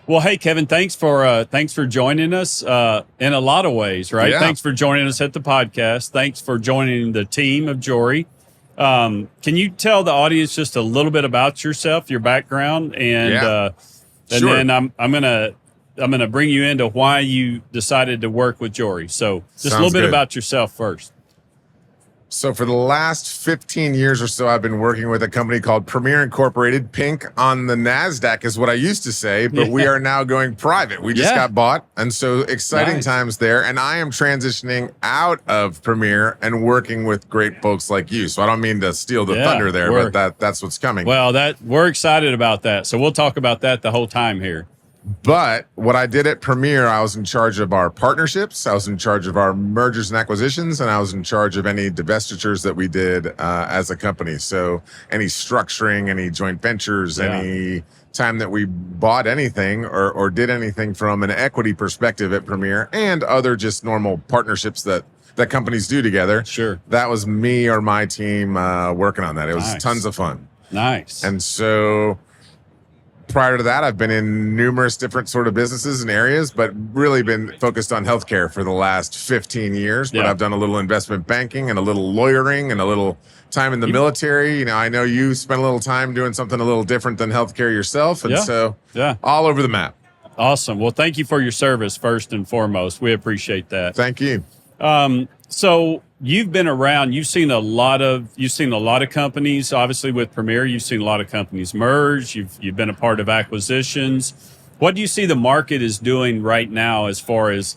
Well, hey, Kevin, thanks for joining us in a lot of ways, right? Yeah. Thanks for joining us at the podcast. Thanks for joining the team of Jorie. Can you tell the audience just a little bit about yourself, your background, and Sure. then I'm gonna bring you into why you decided to work with Jorie. So just a Sounds little bit good. about yourself first. So for the last 15 years or so, I've been working with a company called Premier Incorporated. Pink on the NASDAQ is what I used to say, but we are now going private. We just got bought. And so exciting times there. And I am transitioning out of Premier and working with great folks like you. So I don't mean to steal the thunder there, but that's what's coming. Well, we're excited about that. So we'll talk about that the whole time here. But what I did at Premier, I was in charge of our partnerships, I was in charge of our mergers and acquisitions, and I was in charge of any divestitures that we did as a company. So any structuring, any joint ventures, any time that we bought anything or did anything from an equity perspective at Premier, and other just normal partnerships that companies do together. Sure. That was me or my team working on that. It was tons of fun. Nice. And so prior to that, I've been in numerous different sort of businesses and areas, but really been focused on healthcare for the last 15 years. But I've done a little investment banking and a little lawyering and a little time in the military. You know, I know you spent a little time doing something a little different than healthcare yourself. And so all over the map. Awesome. Well, thank you for your service first and foremost. We appreciate that. Thank you. So you've been around, you've seen a lot of companies, obviously with Premier, you've seen a lot of companies merge, you've been a part of acquisitions. What do you see the market is doing right now as far as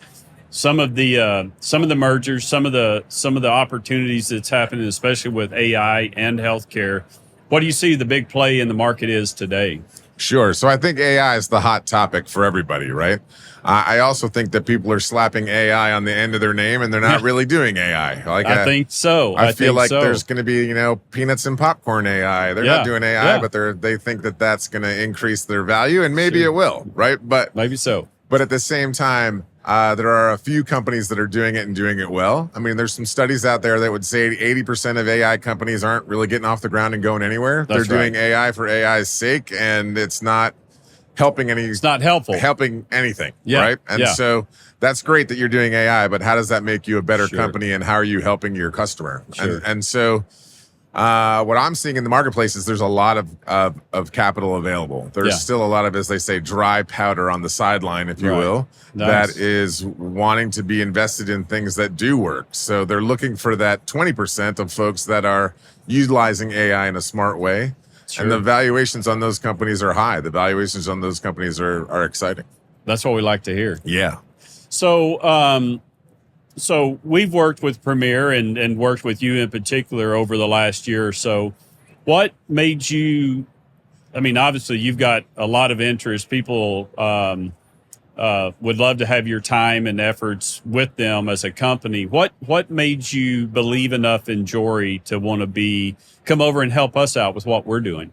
some of the mergers, some of the opportunities that's happening, especially with AI and healthcare? What do you see the big play in the market is today? Sure. So I think AI is the hot topic for everybody, right? I also think that people are slapping AI on the end of their name and they're not really doing AI. I think so. I feel like there's going to be, peanuts and popcorn AI. They're not doing AI, but they think that that's going to increase their value, and maybe it will, right? But maybe so. But at the same time, there are a few companies that are doing it and doing it well. I mean, there's some studies out there that would say 80% of AI companies aren't really getting off the ground and going anywhere. They're doing AI for AI's sake, and it's not helping any. It's not helping anything, right? And so that's great that you're doing AI, but how does that make you a better company, and how are you helping your customer? And so what I'm seeing in the marketplace is there's a lot of capital available. There's still a lot of, as they say, dry powder on the sideline, if you will, that is wanting to be invested in things that do work. So they're looking for that 20% of folks that are utilizing AI in a smart way. And the valuations on those companies are high. The valuations on those companies are exciting. That's what we like to hear. Yeah. So, so we've worked with Premier and worked with you in particular over the last year or so. What made you, I mean, obviously you've got a lot of interest. People would love to have your time and efforts with them as a company. What made you believe enough in Jorie to want to come over and help us out with what we're doing?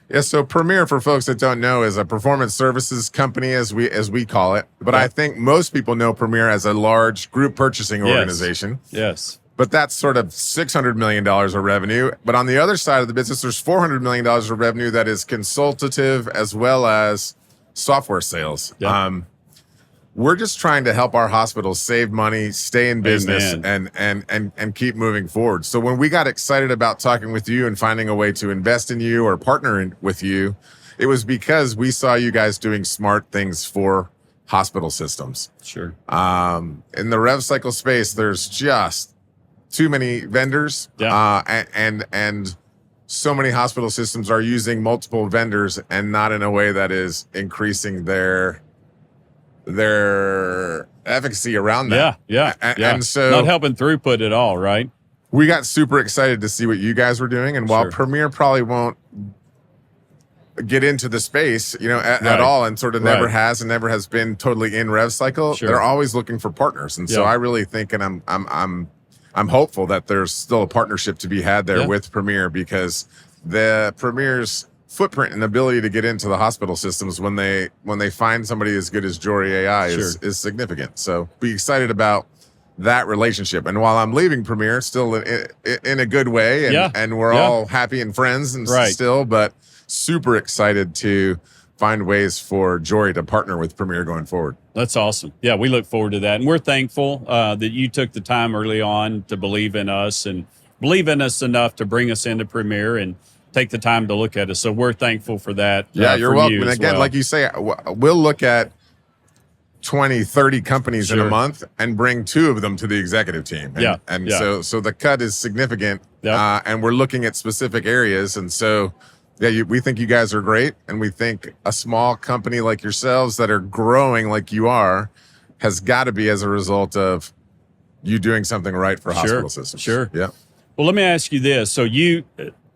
Yeah, so Premier, for folks that don't know, is a performance services company, as we call it. But I think most people know Premier as a large group purchasing organization. Yes. But that's sort of $600 million of revenue. But on the other side of the business, there's $400 million of revenue that is consultative as well as software sales. Yep. We're just trying to help our hospitals save money, stay in business, and keep moving forward. So when we got excited about talking with you and finding a way to invest in you or partner with you, it was because we saw you guys doing smart things for hospital systems. Sure. In the rev cycle space, there's just too many vendors, and so many hospital systems are using multiple vendors and not in a way that is increasing their efficacy around that. And so not helping throughput at all, right? We got super excited to see what you guys were doing. And while Premier probably won't get into the space, at all, and sort of never has and never has been totally in rev cycle, they're always looking for partners. And so I really think, and I'm hopeful that there's still a partnership to be had there with Premier, because the Premier's footprint and ability to get into the hospital systems when they find somebody as good as Jorie AI is significant. So be excited about that relationship. And while I'm leaving Premier, still in a good way, and we're all happy and friends and still, but super excited to find ways for Jorie to partner with Premier going forward. That's awesome. Yeah, we look forward to that. And we're thankful that you took the time early on to believe in us and believe in us enough to bring us into Premier and take the time to look at us. So we're thankful for that. Yeah, you're welcome. And again, like you say, we'll look at 20, 30 companies in a month and bring 2 of them to the executive team. And, so the cut is significant. And we're looking at specific areas. And so, we think you guys are great. And we think a small company like yourselves that are growing like you are has got to be as a result of you doing something right for hospital systems. Sure. Yeah. Well, let me ask you this. So you,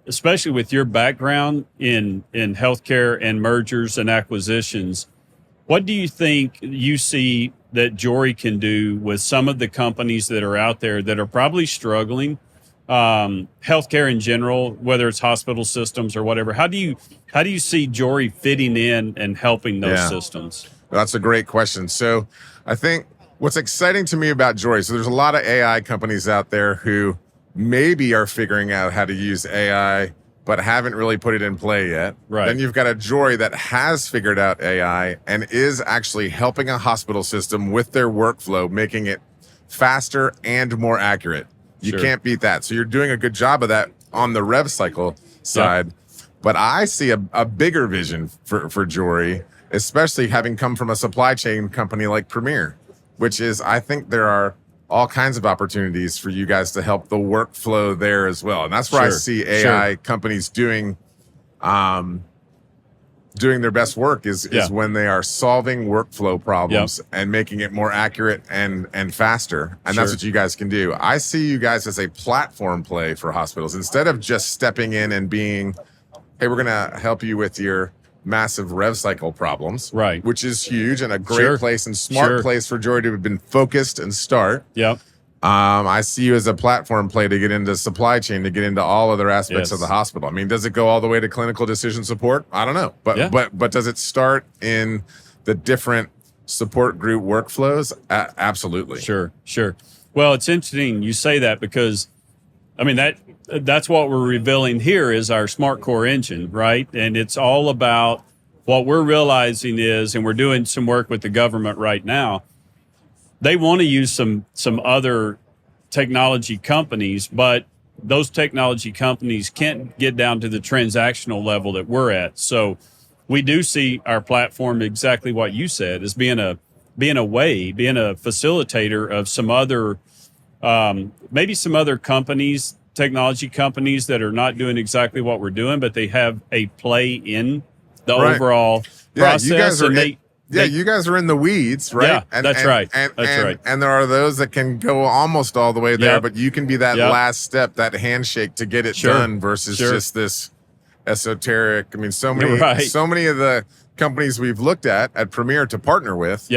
especially with your background in healthcare and mergers and acquisitions, what do you think you see that Jorie can do with some of the companies that are out there that are probably struggling, healthcare in general, whether it's hospital systems or whatever? How do you see Jorie fitting in and helping those systems? That's a great question. So I think what's exciting to me about Jorie, so there's a lot of AI companies out there who maybe are figuring out how to use AI but haven't really put it in play yet. Right. Then you've got a Jorie that has figured out AI and is actually helping a hospital system with their workflow, making it faster and more accurate. You can't beat that. So you're doing a good job of that on the rev cycle side. But I see a bigger vision for Jorie, especially having come from a supply chain company like Premier, which is, I think there are all kinds of opportunities for you guys to help the workflow there as well. And that's where I see AI companies doing their best work is when they are solving workflow problems and making it more accurate and faster. And that's what you guys can do. I see you guys as a platform play for hospitals. Instead of just stepping in and being, hey, we're going to help you with your massive rev cycle problems, which is huge and a great place and smart place for Jorie to have been focused and start. I see you as a platform play to get into supply chain, to get into all other aspects of the hospital. I mean, does it go all the way to clinical decision support? I don't know, but does it start in the different support group workflows? Absolutely. Sure. Well, it's interesting you say that because, I mean, that's what we're revealing here is our smart core engine, right? And it's all about what we're realizing is, and we're doing some work with the government right now, they want to use some other technology companies, but those technology companies can't get down to the transactional level that we're at. So we do see our platform exactly what you said as being a facilitator of some other, maybe some other companies, technology companies that are not doing exactly what we're doing, but they have a play in the overall process. You guys are you guys are in the weeds, right? Yeah, that's right. And there are those that can go almost all the way there, but you can be that last step, that handshake to get it done versus just this esoteric. I mean, so many of the companies we've looked at Premier to partner with.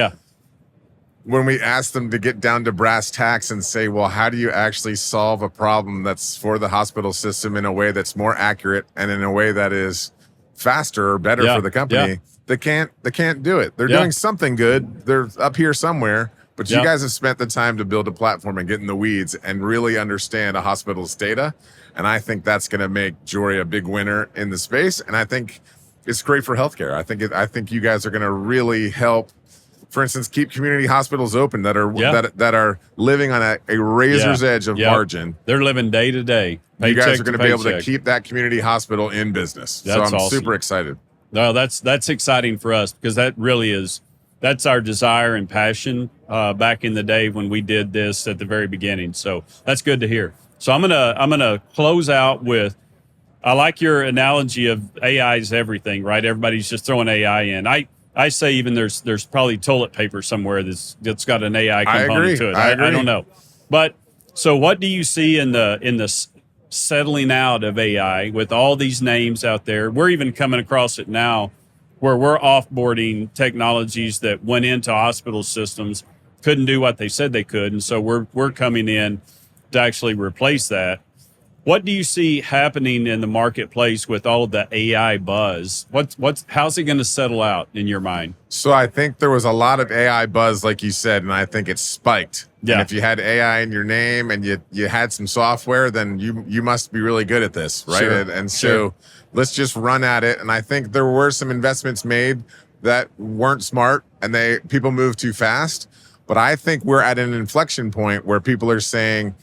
When we ask them to get down to brass tacks and say, well, how do you actually solve a problem that's for the hospital system in a way that's more accurate and in a way that is faster or better for the company? They can't do it. They're doing something good. They're up here somewhere, but you guys have spent the time to build a platform and get in the weeds and really understand a hospital's data. And I think that's going to make Jorie a big winner in the space. And I think it's great for healthcare. I think you guys are going to really help, for instance, keep community hospitals open that are living on a razor's edge of margin. They're living day to day. You guys are going to be able to keep that community hospital in business. So I'm super excited. No, that's exciting for us because that really that's our desire and passion back in the day when we did this at the very beginning. So that's good to hear. So I'm gonna close out with, I like your analogy of AI is everything, right? Everybody's just throwing AI in. I say even there's probably toilet paper somewhere that's got an AI component to it. I don't know. But so what do you see in the settling out of AI with all these names out there? We're even coming across it now where we're offboarding technologies that went into hospital systems, couldn't do what they said they could. And so we're coming in to actually replace that. What do you see happening in the marketplace with all of the AI buzz? How's it going to settle out in your mind? So I think there was a lot of AI buzz, like you said, and I think it spiked. Yeah. And if you had AI in your name and you had some software, then you must be really good at this, right? Sure. And so let's just run at it. And I think there were some investments made that weren't smart, and people moved too fast. But I think we're at an inflection point where people are saying,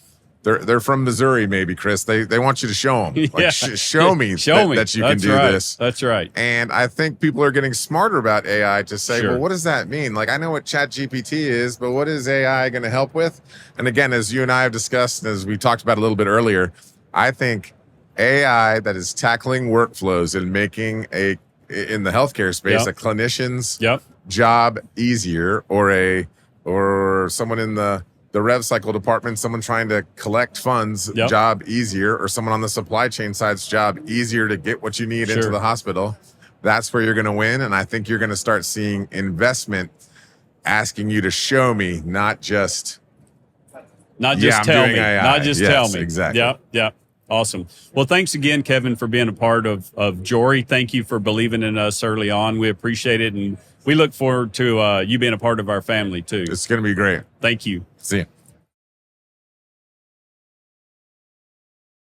they're from Missouri, maybe, Chris. They want you to show them. Like, show me that you can do this. That's right. And I think people are getting smarter about AI to say, well, what does that mean? Like, I know what ChatGPT is, but what is AI going to help with? And again, as you and I have discussed, as we talked about a little bit earlier, I think AI that is tackling workflows and making in the healthcare space, a clinician's job easier, or someone in the rev cycle department, someone trying to collect funds, job easier, or someone on the supply chain side's job easier to get what you need into the hospital. That's where you're going to win. And I think you're going to start seeing investment asking you to show me, not just tell me. AI. Not just tell me. Exactly. Yep. Awesome. Well, thanks again, Kevin, for being a part of Jorie. Thank you for believing in us early on. We appreciate it. And we look forward to you being a part of our family too. It's going to be great. Thank you. See you.